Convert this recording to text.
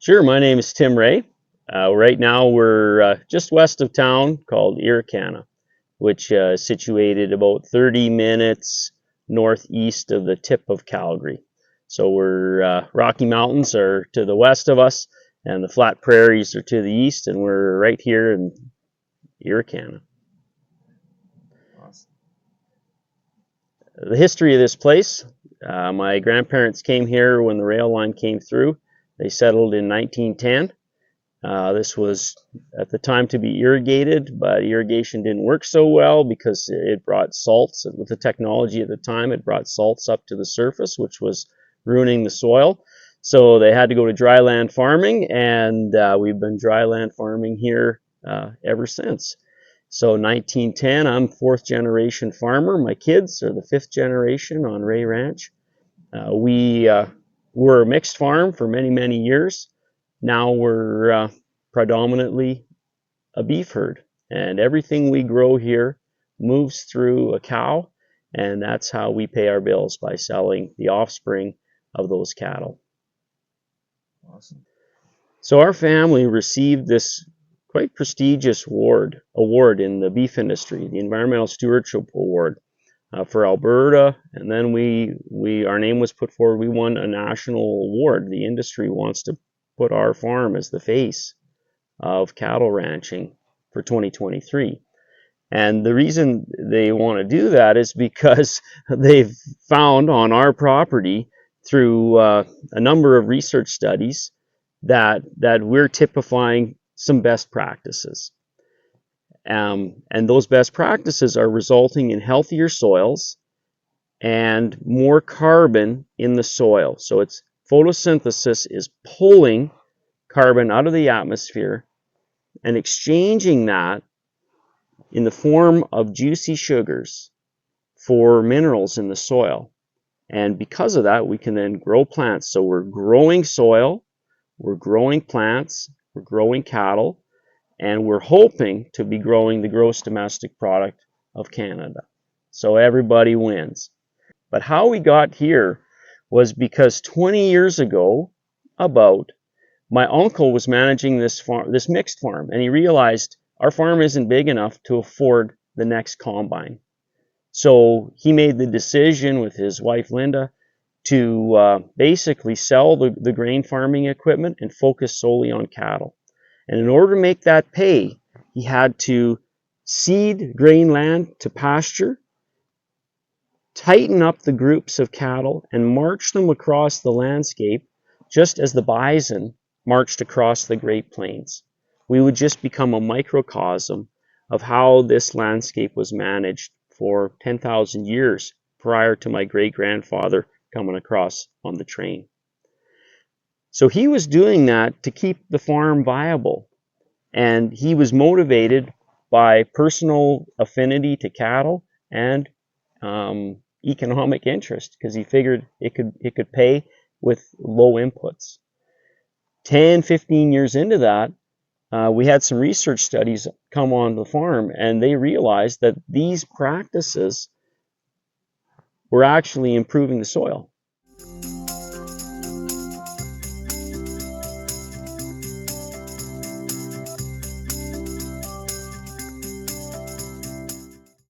Sure, my name is Tim Wray. Right now we're just west of town called Irricana, which is situated about 30 minutes northeast of the tip of Calgary. So we're Rocky Mountains are to the west of us, and the flat prairies are to the east, and we're right here in Irricana. Awesome. The history of this place, my grandparents came here when the rail line came through. They settled in 1910. This was at the time to be irrigated, but irrigation didn't work so well because it brought salts. With the technology at the time, it brought salts up to the surface, which was ruining the soil. So they had to go to dryland farming, and we've been dryland farming here ever since. So 1910, I'm fourth generation farmer. My kids are the fifth generation on Wray Ranch. We were a mixed farm for many, many years. Now we're predominantly a beef herd, and everything we grow here moves through a cow, and that's how we pay our bills, by selling the offspring of those cattle. Awesome. So our family received this quite prestigious award in the beef industry, the Environmental Stewardship Award for Alberta, and then our name was put forward. We won a national award. The industry wants to put our farm as the face of cattle ranching for 2023. And the reason they want to do that is because they've found on our property through a number of research studies that we're typifying some best practices. And those best practices are resulting in healthier soils and more carbon in the soil. So it's photosynthesis is pulling carbon out of the atmosphere and exchanging that in the form of juicy sugars for minerals in the soil. And because of that, we can then grow plants. So we're growing soil, we're growing plants, we're growing cattle, and we're hoping to be growing the gross domestic product of Canada. So everybody wins. But how we got here was because 20 years ago, my uncle was managing this mixed farm, and he realized our farm isn't big enough to afford the next combine. So he made the decision with his wife Linda to basically sell the grain farming equipment and focus solely on cattle. And in order to make that pay, he had to seed grain land to pasture, tighten up the groups of cattle, and march them across the landscape just as the bison marched across the Great Plains. We would just become a microcosm of how this landscape was managed for 10,000 years prior to my great-grandfather coming across on the train. So he was doing that to keep the farm viable, and he was motivated by personal affinity to cattle and economic interest, because he figured it could pay with low inputs. 10, 15 years into that, we had some research studies come on the farm, and they realized that these practices were actually improving the soil.